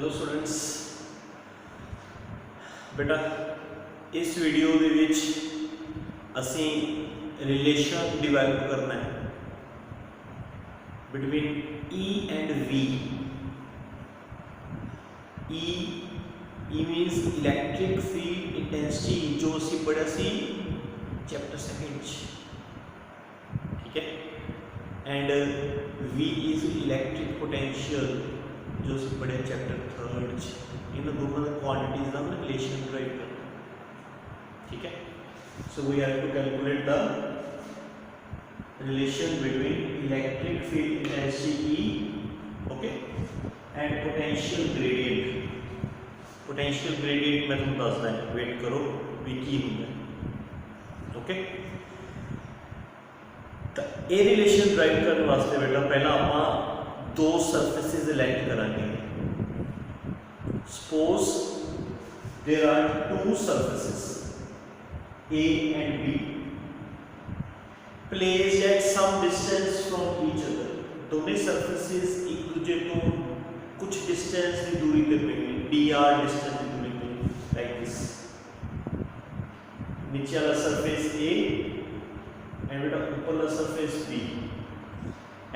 Hello students, बेटा इस video दे विच असी रिलेशन डिवेलप करना है between E and V. E means electric field intensity, जो असी पढ़िया सी चैप्टर सेकंड, ठीक है। And V is electric potential, जो असी पढ़िया चैप्टर थर्ड। इन दोनों का क्वांटिटीज का रिलेशन ड्राइव करना, ठीक है। So we have to calculate the relation between electric field intensity E, okay, and potential gradient. Potential gradient मैं तुम दसदा है, वेट करो भी की होंगे, ओके। तो ये रिलेशन ड्राइव करने वास्ते बेटा पहला आप दो सरफेसिस इलेक्ट करांगे। Suppose there are two surfaces A and B placed at some distance from each other। दोनों surfaces एक दूसरे तो कुछ distance की दूरी पे होंगे, dr distance की दूरी पे, like this। नीचे वाला surface A and बेटा ऊपर वाला surface B,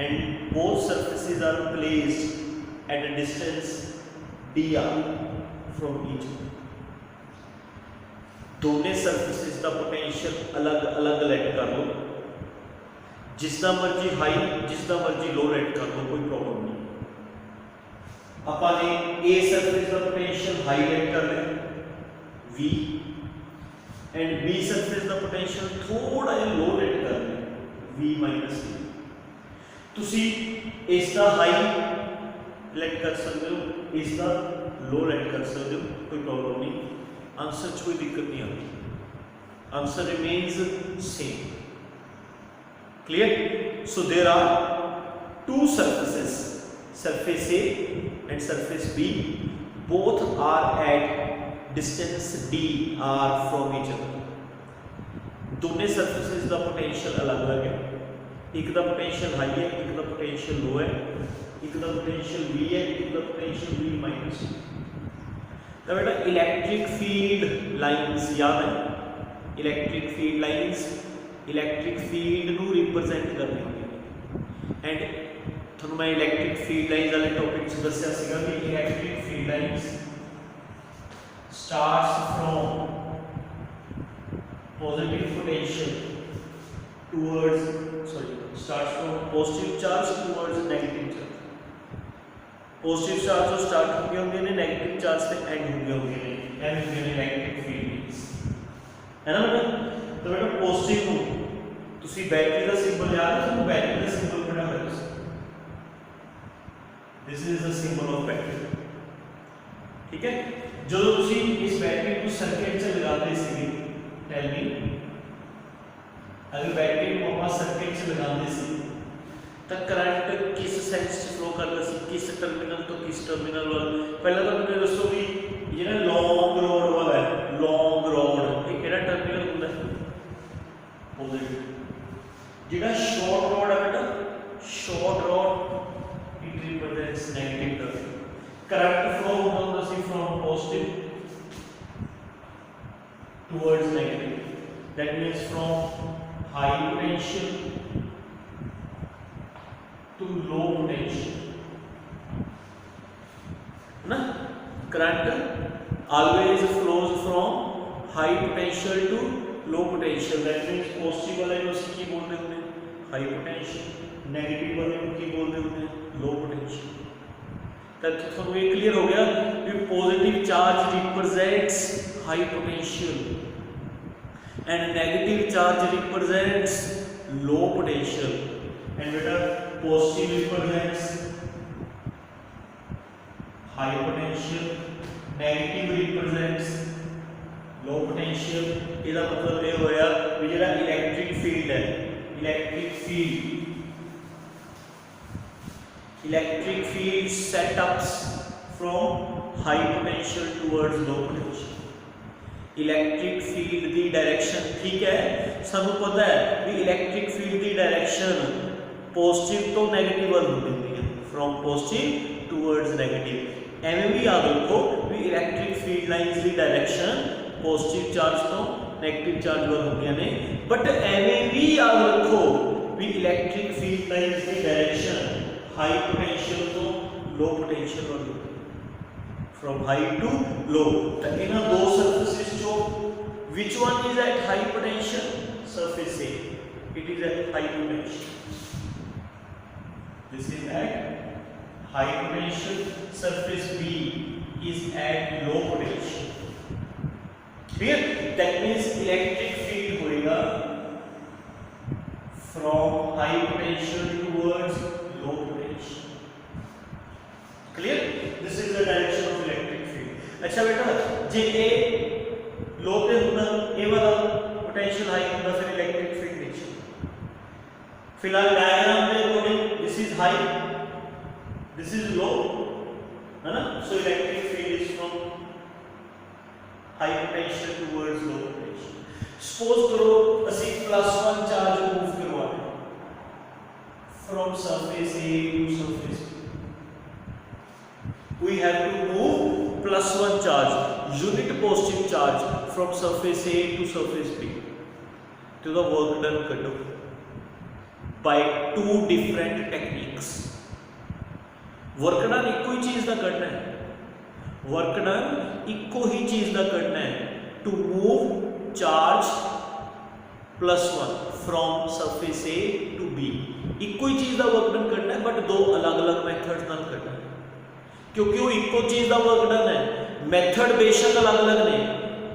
and both surfaces are placed at a distance dr from each other। दोनों सरफेसिस का पोटेंशियल अलग अलग लेट कर लो, जिसका मर्जी हाई जिसका मर्जी लो लेट कर लो, कोई प्रॉब्लम नहीं। अपने ए सरफेस का पोटेंशियल हाई लेट कर ले V, एंड बी सरफेस का पोटेंशियल थोड़ा जिहा लो लेट कर ले V माइनस V। तुसी इसका हाई लेट कर सकते हो, इसका लो लेट कर सकते हो, कोई प्रॉब्लम नहीं। आंसर च कोई दिक्कत नहीं आती, answer remains same. Clear? So there are two surfaces, surface A and surface B, both are at distance dr from each other। दोनों सरफेसेस का पोटेंशियल अलग अलग है, एक का पोटेंशियल हाई है, एक का पोटेंशियल लो है, एक का पोटेंशियल V है, एक का पोटेंशियल V माइनस। तो बेटा इलेक्ट्रिक फील्ड लाइंस याद है, electric field lines electric field को रिप्रेजेंट करनी होंगी। एंड थोड़ा मैं इलेक्ट्रिक फील्ड लाइंस वाले टॉपिक से दस्या सीगा कि electric field lines starts from positive potential towards starts from positive charge towards negative charge. Positive charge जो स्टार्ट होंगे होंगे ने, नेगेटिव चार्ज से एंड होंगे होंगे ने, एंड होंगे ने इलेक्ट्रिक फील्ड, है ना बेटा। तो बेटा पॉजिटिव को तुसी बैटरी का सिंबल याद है, तो बैटरी का सिंबल पढ़ा है तुसी, this is the symbol of battery, ठीक है। जो तुसी इस बैटरी को सर्किट से लगाते सी, टेल मी, अगर बैटरी को आप सर्किट से लगाते सी तो करंट किस सेंस से फ्लो करता सी, किस टर्मिनल तो किस टर्मिनल वाला। पहला तो मैंने दसो भी ये ना लॉन्ग रोड वाला है, लॉन्ग रोड ये केड़ा टर्मिनल होता है, पॉजिटिव। जेड़ा शॉर्ट रोड है बेटा, short road it represents negative terminal. Current flow होता सी from positive towards negative, that means from high potential to low potential, ना। current always flows from high potential to low potential, that means positive वाले को की बोलते हैं high potential, negative वाले को की बोलते हैं low potential। तब तो ये क्लियर हो गया कि positive charge represents high potential and negative charge represents low potential, and बेटा positive represents high potential, negative represents low potential। इसका मतलब ये होया कि जेड़ा इलेक्ट्रिक फील्ड है, electric field setups from high potential towards low potential. Electric field की direction, ठीक है, सानू पता है कि इलेक्ट्रिक फील्ड की डायरेक्शन पॉजिटिव तो नेगेटिव वाल होती है, फ्रॉम पॉजिटिव टुवर्ड्स नेगेटिव। ਐਵੇਂ ਵੀ ਯਾਦ ਰੱਖੋ ਵੀ ਇਲੈਕਟ੍ਰਿਕ ਫੀਲਡ ਲਾਈਨਸ ਦੀ ਡਾਇਰੈਕਸ਼ਨ ਪੋਜ਼ਿਟਿਵ ਚਾਰਜ ਤੋਂ ਨੈਗੇਟਿਵ ਚਾਰਜ ਵੱਲ ਹੁੰਦੀਆਂ ਨੇ, ਬਟ ਐਵੇਂ ਵੀ ਯਾਦ ਰੱਖੋ ਵੀ ਇਲੈਕਟ੍ਰਿਕ ਫੀਲਡ ਲਾਈਨਸ ਦੀ ਡਾਇਰੈਕਸ਼ਨ ਹਾਈ ਪੋਟੈਂਸ਼ੀਅਲ ਤੋਂ लो पोटेंशियल और from high to low. तो इन दो surfaces जो which one is at high potential? Surface A. It is at high potential. This is at high potential. Surface B is at low potential. Clear? That means electric field होएगा from high potential towards low potential. Clear? This is the direction of electric field. अच्छा बेटा जे ए लो पे होता ए वाला potential high होता फिर electric field नीचे। फिलहाल डायग्राम के according this is high, this is low, है ना? So electric field is from high potential towards low potential. Suppose करो ਅਸੀਂ +1 चार्ज मूव करवाना from surface A to surface B. We have to move +1 charge, unit positive charge from surface A to surface B. To the work done करो by two different techniques. Work done इको ही चीज़ दा करना है, work done इको ही चीज़ दा करना है to move charge +1 from surface A to B. इको ही चीज़ दा work done करना है, but दो अलग-अलग methods नाल करना है क्योंकि वो इको चीज का वर्क डन है। मेथड बेशक अलग अलग ने,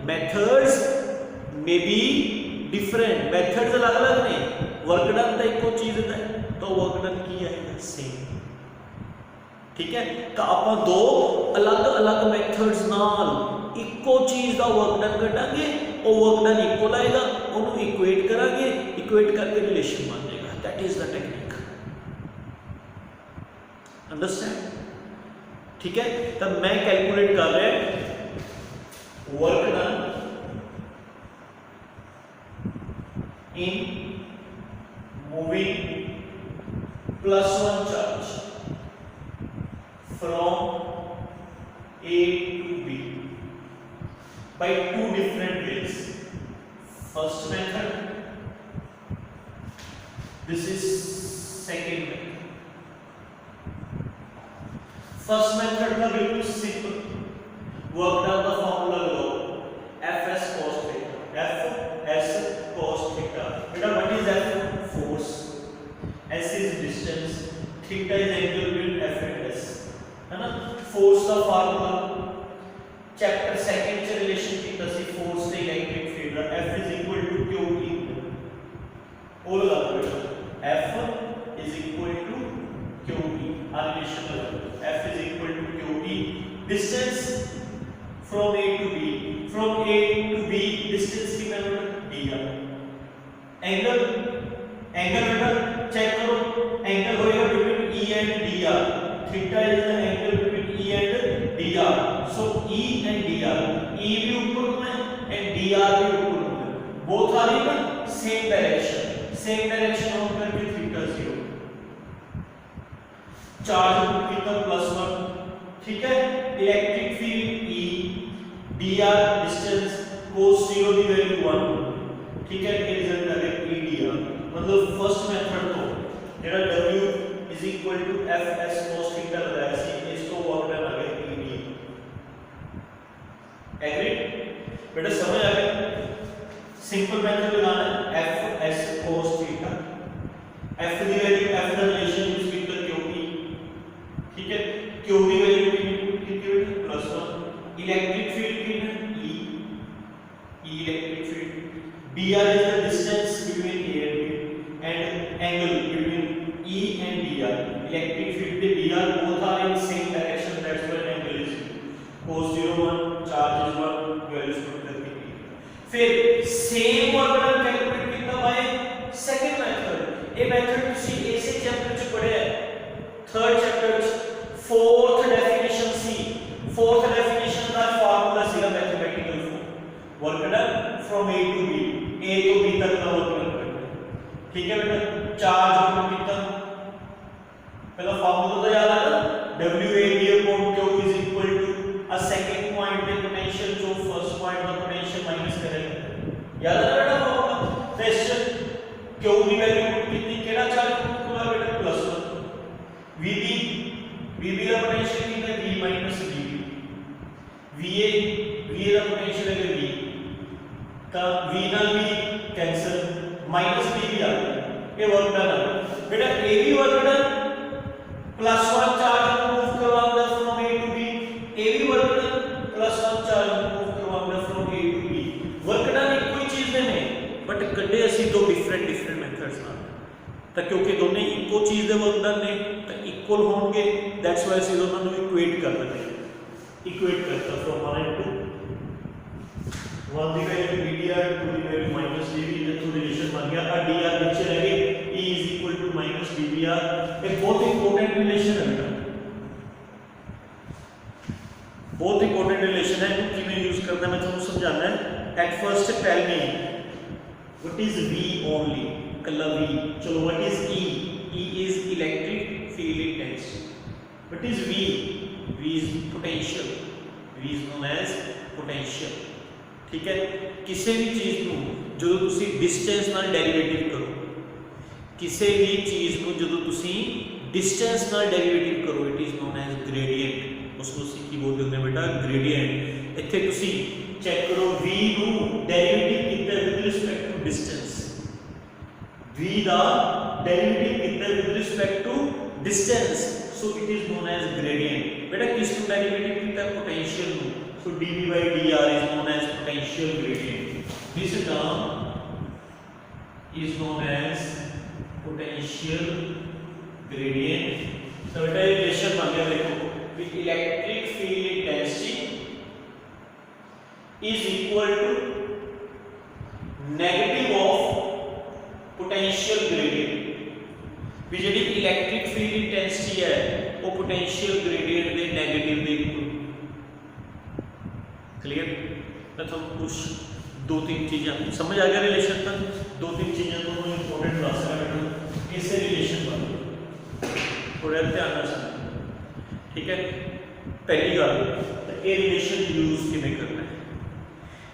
methods may be different, methods अलग अलग ने, वर्क डन तो इको चीज है तो वर्क डन की आएगा सेम। ठीक है, तो आप दो अलग अलग मेथड्स नाल इको चीज का वर्क डन कटांगे, वो वर्क डन इक्वल आएगा, उन्होंने इक्वेट करांगे, इक्वेट करके रिलेशन बन जाएगा। That is the technique. Understand? ठीक है, तब मैं कैलकुलेट कर रहा है work done in moving +1 charge from A to B by two different ways. First method, this is second method. First method का बिल्कुल सिंपल, वर्क डन का फॉर्मूला लगाओ Fs cos theta, Fs cos theta. बेटा what is F? Force, S is distance, theta is angle between F and S, है ना? Force का formula chapter second से relation की तसी फोर्स से electric field F is equal to QE। और लगा बेटा F is equal to QE, आ रिलेशन लगा। F is equal to QE, distance from A to B, from A to B distance कितना है? dr। एंगल, एंगल बेटा check करो, angle होएगा between E and dr, theta is the angle between E and dr, so E and dr, E भी ऊपर में and dr भी ऊपर में, both are in same direction होकर के theta 0। चार्ज कितना +1, ठीक है, electric field E, dr distance cos 0 की वैल्यू 1, ठीक है, ये रिजल्ट आ गया E dr। मतलब फर्स्ट मेथड तो जेड़ा W is equal to Fs cos theta लगाया सी, इसको वर्क डन आ गया E dr। एग्री? बेटा समझ आ गया? सिंपल मेथड लगाना है Fs cos थीटा, F की वैल्यू, F का रिलेशन यूज करके ठीक है, क्यू की वैल्यू कितनी है? +1। इलेक्ट्रिक फील्ड कितना? E electric field, dr is the distance between A and B and angle between E and dr। Electric field पे dr both are in same direction, that's why angle is cos 0 1, charge is 1, values put करके। फिर same work done calculate कितना by second method. ये method तुसी ए से chapter च पढ़े है, थर्ड चैप्टर फोर्थ डेफिनेशन सी, फोर्थ डेफिनेशन का फार्मूला सीधा mathematical form, work done from A to B, A to B तक का वर्क डन करना है। ठीक है बेटा, चार्ज को कितना, पहला फार्मूला तो याद है ना, WAB/Q is equal पॉइंट का पोटेंशियल माइनस करेगा। याद है बेटा फॉर्मूला? क्वेश्चन क्यू की वैल्यू कितनी, केड़ा चार्ज पूरा बेटा +1, वीबी का पोटेंशियल कितना है v माइनस dv, va का पोटेंशियल है v का v ਨਾਲ v कैंसिल माइनस dv आ गया, ये वर्क डन है बेटा। ab work done +1 charge move करवाऊंगा from a to b, ab work done +1 charge move करवाऊंगा from a to b। Work done एक कोई चीज ने बट कड्डे ਅਸੀਂ दो डिफरेंट मेथड्स ਨਾਲ, ਤਾਂ ਕਿਉਂਕਿ ਦੋਨੇ ਇੱਕੋ ਚੀਜ਼ ਦੇ वर्क डन ने ਤਾਂ ਇਕੁਅਲ ਹੋਣਗੇ, ਦੈਟਸ ਵਾਈ ਅਸੀਂ ਦੋਨਾਂ ਨੂੰ ਇਕੁਏਟ ਕਰ ਦਿੰਦੇ ਹਾਂ। इक्वेट करता from 1 and 2, 1 the value dr 2 the value -dv, ਇੱਥੋਂ ਰਿਲੇਸ਼ਨ ਬਣ ਗਿਆ। ਆ dr ਨੀਚੇ ਰਹਿ ਗਏ, e -dvr। ਇਹ ਬਹੁਤ ਇੰਪੋਰਟੈਂਟ ਰਿਲੇਸ਼ਨ ਹੈ ਬੇਟਾ, बहुत इंपॉर्टेंट रिलेशन है। ਇਹਨੂੰ ਕਿਵੇਂ ਯੂਜ਼ ਕਰਨਾ ਮੈਂ ਤੁਹਾਨੂੰ ਸਮਝਾਣਾ ਹੈ। At first tell me what is v only, ਕੱਲਾ v। ਚਲੋ what is e, e is electric field intensity। what is v, v is potential, v is known as potential। ठीक है, ਕਿਸੇ ਵੀ ਚੀਜ਼ ਨੂੰ ਜਦੋਂ ਤੁਸੀਂ ਡਿਸਟੈਂਸ ਨਾਲ ਡੈਰੀਵੇਟਿਵ ਕਰੋ, ਕਿਸੇ ਵੀ ਚੀਜ਼ ਨੂੰ ਜਦੋਂ ਤੁਸੀਂ ਡਿਸਟੈਂਸ ਨਾਲ ਡੈਰੀਵੇਟਿਵ ਕਰੋ, ਇਟ ਇਜ਼ ਨੋਨ ਐਜ਼ ਗ੍ਰੇਡੀਐਂਟ। उसको ਅਸੀਂ ਕੀ ਬੋਲਦੇ ਹੁੰਦੇ ਬੇਟਾ, ਗ੍ਰੇਡੀਐਂਟ। ਇੱਥੇ ਤੁਸੀਂ ਚੈੱਕ ਕਰੋ v ਨੂੰ ਡੈਰੀਵੇਟਿਵ ਕੀਤਾ with respect to distance, v ਦਾ ਡੈਰੀਵੇਟਿਵ ਕੀਤਾ with respect to distance, so it is known as gradient. ਬੇਟਾ ਕਿਸ ਨੂੰ ਡੈਰੀਵੇਟਿਵ ਕੀਤਾ, ਪੋਟੈਂਸ਼ੀਅਲ ਨੂੰ, ਸੋ dv by dr is known as potential gradient। this term is known as potential gradient। so beta relation बन गया, देखो electric field intensity is equal to negative of potential gradient। भी ਜਿਹੜੀ electric field intensity है वो potential gradient ਦੇ negative ਦੇ equal. Clear? मैं तो कुछ दो तीन चीजें समझ आ गया रिलेशन तक, दो तीन चीजें तो मैं इंपॉर्टेंट दस रहा बेटा इससे रिलेशन बन थोड़ा ध्यान ਨਾਲ समझ। ठीक है, पहली गल तो ये रिलेशन यूज किवें करना है।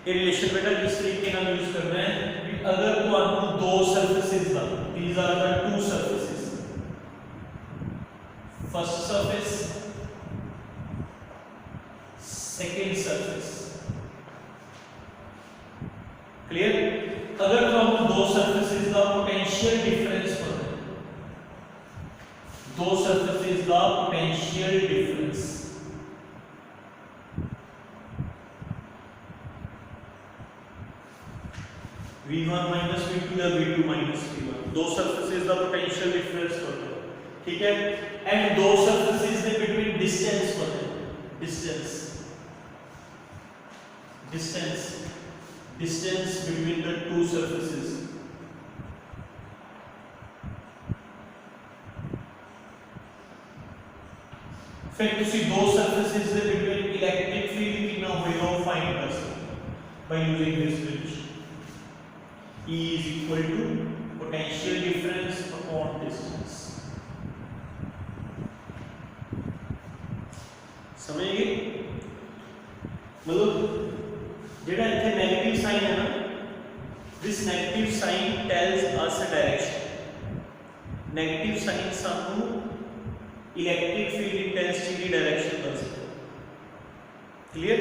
ये रिलेशन बेटा किस तरीके नाल यूज करना है कि अगर तुहानू दो सरफेसेस दा, these are the two surfaces, first surface second surface. Clear? अगर तुहानू दो सरफेसेस दा पोटेंशियल डिफरेंस पता है, दो सरफेसेस दा potential difference, v1 minus v2 या v2 minus v1, दो सरफेसेस दा पोटेंशियल डिफरेंस पता है। ठीक है, एंड दो सरफेसेस दे बिटवीन डिस्टेंस पता है, distance between the two surfaces। फिर तुसी दो सरफेसेस दे बिटवीन इलेक्ट्रिक फील्ड कितना होएगा वो फाइंड कर सकते by using this relation. E is equal to potential difference upon distance। समझ गए? मतलब जेड़ा इथे नेगेटिव साइन है ना, this negative sign tells us a direction. Negative sign सानू इलेक्ट्रिक फील्ड इंटेंसिटी की डायरेक्शन दस सकता। क्लियर?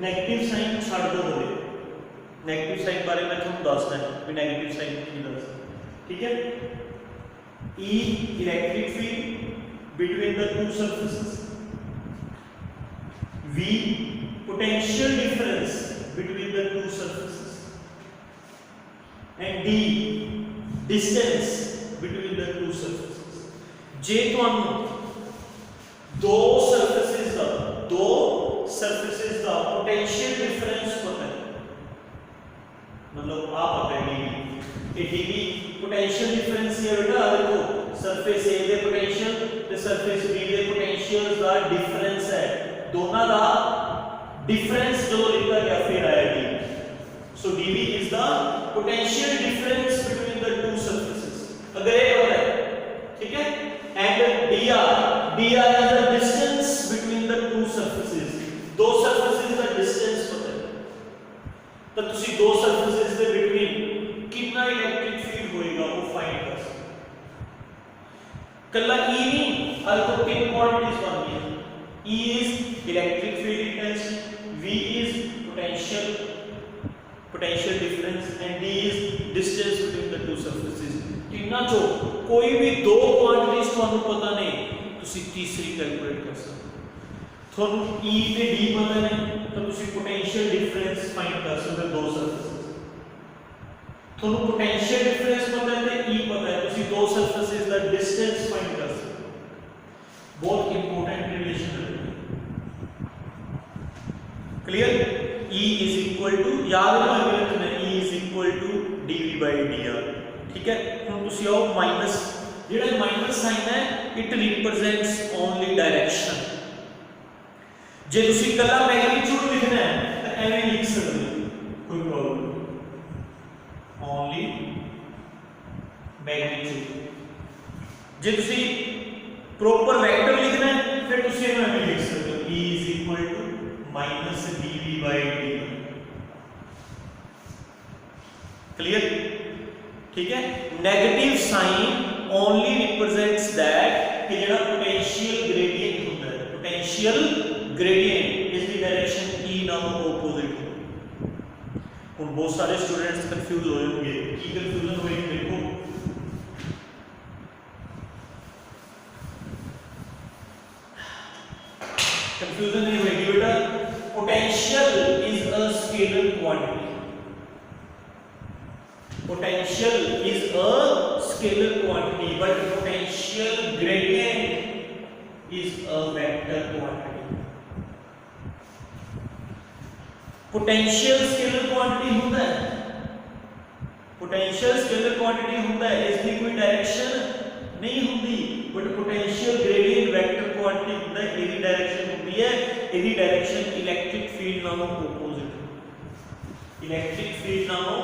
नेगेटिव साइन छड़ दो बोले, नेगेटिव साइन बारे में तुम दसना है कि नेगेटिव साइन की दस। ठीक है, E electric field between the two surfaces, V potential difference between the two surfaces, and D distance between the two surfaces। जे तुहानू दो सरफेसेस दा पोटेंशियल डिफरेंस पता है, मतलब आ पता है dv, ये dv पोटेंशियल डिफरेंस है बेटा। देखो सरफेस A दे पोटेंशियल ते सरफेस B दे पोटेंशियल्स दा डिफरेंस है, दोनों का डिफरेंस जो लिखा गया फिर आया d। So dv is the potential difference between the two surfaces. अगर ये पता है, ठीक है, and dr is the distance between the two surfaces. दो सरफेसेस का डिस्टेंस पता है, ਤਾਂ ਤੁਸੀਂ ਦੋ ਸਰਫੇਸਿਸ ਦੇ ਬਿਟਵੀਨ ਕਿੰਨਾ ਇਲੈਕਟ੍ਰਿਕ ਫੀਲਡ ਹੋਏਗਾ ਉਹ ਫਾਈਂਡ ਕਰ ਸਕਦੇ। ਕੱਲਾ E ਨਹੀਂ, ਹਰ ਕੋ ਤਿੰਨ ਕੁਆਂਟੀਜ਼ ਬਣਦੀਆਂ। E is electric field intensity, V is potential difference and D is distance between the two surfaces। ਤਿੰਨਾਂ ਚੋਂ ਕੋਈ ਵੀ ਦੋ ਕੁਆਂਟੀਜ਼ ਤੁਹਾਨੂੰ ਪਤਾ ਨਹੀਂ, ਤੁਸੀਂ ਤੀਸਰੀ ਕੈਲਕੂਲੇਟ ਕਰ ਸਕਦੇ। ਤੁਹਾਨੂੰ E ਤੇ D ਪਤਾ ਨਹੀਂ ਤਾਂ ਤੁਸੀਂ ਪੋਟੈਂਸ਼ੀਅਲ ਡਿਫਰੈਂਸ ਫਾਈਂਡ ਕਰ ਸਕਦੇ ਦੋ ਸਰਫੇਸਿਸ। ਤੁਹਾਨੂੰ ਪੋਟੈਂਸ਼ੀਅਲ ਡਿਫਰੈਂਸ ਪਤਾ ਹੈ ਤੇ E ਪਤਾ ਹੈ, ਤੁਸੀਂ ਦੋ ਸਰਫੇਸਿਸ ਦਾ ਡਿਸਟੈਂਸ ਫਾਈਂਡ ਕਰ ਸਕਦੇ। बहुत इंपॉर्टेंट रिलेशन है। Clear? E is equal to, याद रखना E is equal to dV by dr। ठीक है, हम तुसी आओ माइनस, जेड़ा माइनस साइन है इट रिप्रेजेंट्स ओनली डायरेक्शन। जे तुसी कला मैग्नीट्यूड लिखना है तो एवं लिख सकते हो, कोई प्रॉब्लम नहीं, ओनली मैग्नीट्यूड। जे तुसी प्रॉपर वेक्टर लिखना है फिर तुसी एवं लिख सकते हो E is equal to minus dV by dt। Clear? ठीक है, negative sign only represents that कि जेड़ा पोटेंशियल ग्रेडियंट होता है, potential gradient is the direction E नाम ऑपोजिट है। हुन बहुत सारे स्टूडेंट्स कंफ्यूज हो जाएंगे, की कंफ्यूजन होएगी देखो। कंफ्यूजन नहीं होगी बेटा। Potential is a scalar quantity, potential is a scalar quantity but potential gradient is a vector quantity. Potential scalar quantity होता है, पोटेंशियल स्केलर क्वांटिटी होता है, इसकी कोई डायरेक्शन नहीं होती, but potential gradient vector quantity होता है, इसकी डायरेक्शन होती है, इसकी डायरेक्शन इलेक्ट्रिक फील्ड नामक ऑपोजिट, इलेक्ट्रिक फील्ड नामक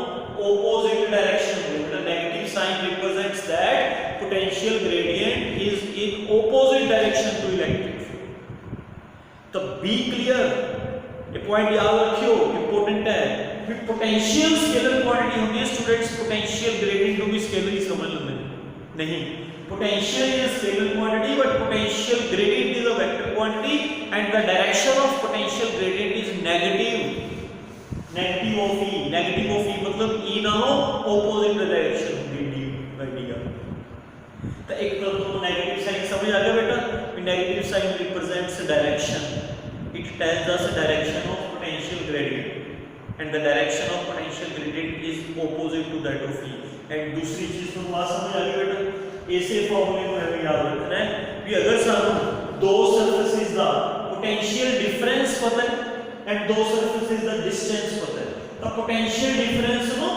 ऑपोजिट डायरेक्शन है। The negative sign represents that potential gradient is in opposite direction to electric field. तो बी क्लियर, ये पॉइंट याद रखियो, इंपॉर्टेंट है। फिर पोटेंशियल स्केलर क्वांटिटी होती है स्टूडेंट्स, पोटेंशियल ग्रेडियंट को भी स्केलर ही समझ लेना नहीं। Potential is scalar quantity but potential gradient is a vector quantity and the direction of potential gradient is negative, negative of E, negative of E मतलब E ना हो opposite direction होगी D by dr। तो एक तो negative sign समझ आ गया बेटा, negative sign represents direction, it tells us direction of potential gradient and the direction of potential gradient is opposite to that of E। and दूसरी चीज तो बात समझ आ गई बेटा, ऐसे फॉर्मूले को हमें याद रखना है कि अगर सानू दो सरफेसेस दा पोटेंशियल डिफरेंस पता है एंड दो सरफेसेस दा डिस्टेंस पता है तो पोटेंशियल डिफरेंस को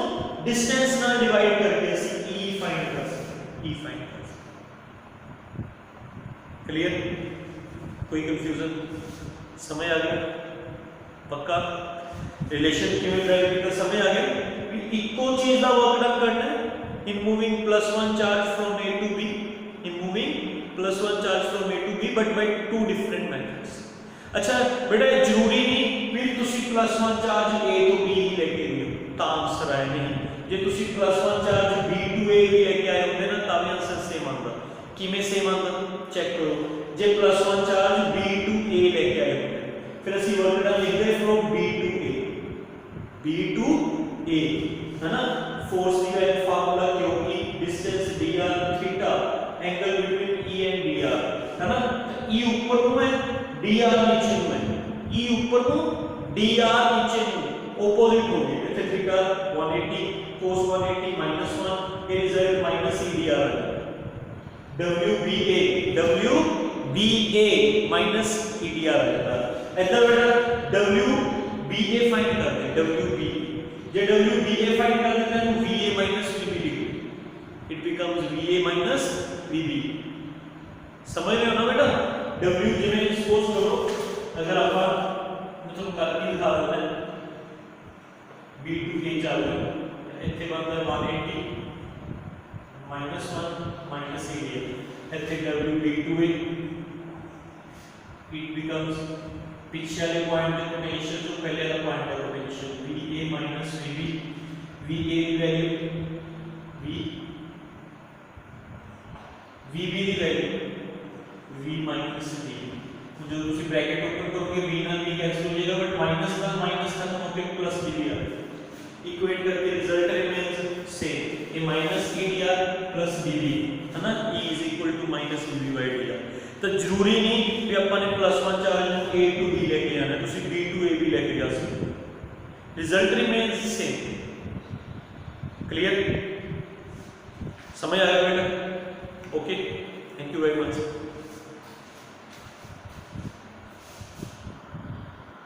डिस्टेंस नाल डिवाइड करके ਅਸੀਂ E फाइंड कर सकते हैं, E फाइंड कर सकते हैं। क्लियर? कोई कंफ्यूजन? समझ आ गया? पक्का? रिलेशन किवें ड्राइव कीता समझ आ गया कि इको चीज दा वर्क डन करना है। in moving +1 charge from A to B, in moving +1 charge from A to B but by two different methods। अच्छा बेटा ये जरूरी नहीं फिर तुसी +1 चार्ज A to B लेके आइयो ता आंसर आए नहीं, जे तुसी +1 चार्ज B to A भी लेके आए होंगे ना तब आंसर सेम आंदा। किवें सेम आंदा चेक करो, जे +1 चार्ज B to A लेके आए होंगे फिर ਅਸੀਂ वर्क डन लिखदे from B to A, B to A है ना। फोर्स की वैल्यू फार्मूला क्योंकि distance dr theta angle between E and dr है ना। E ऊपर को है dr नीचे को है, E ऊपर को dr नीचे को ऑपोजिट होगी इथे थीटा 180 cos 180 -1 ये result -e dr WBA -e dr रहता है। इधर बेटा WBA फाइंड करते हैं, WBA जे WBA फाइंड कर देते हैं तो VA minus VB लिखो, it becomes VA minus VB। समझ रहे हो ना बेटा? W जिन्हें सपोज करो अगर आप मतलब करके दिखा देते हैं B to A चल रहा है इतने बनता है 180 -1 minus A इतने W B to A it becomes पिछले वाले पॉइंट पे पोटेंशियल जो पहले वाला पॉइंट है potential VA minus VB, VA की वैल्यू VB की वैल्यू V माइनस D, तो जो तुम ब्रैकेट ओपन करोगे V ना V कैंसिल हो जाएगा, बट माइनस खत्म होके प्लस B आ इक्वेट करके result remains same, a minus ADR plus BB है ना, E is equal to minus BB by DR। तो जरूरी नहीं कि ਆਪਾਂ ਨੇ +1 ਚਾਰਜ ਨੂੰ A to B ਲੈ ਕੇ ਆਣਾ, ਤੁਸੀਂ B to AB ਲੈ ਕੇ ਜਾ ਸਕਦੇ ਹੋ, रिजल्ट रिमेंस सेम। क्लियर, समझ आया बेटा? Okay, thank you very much.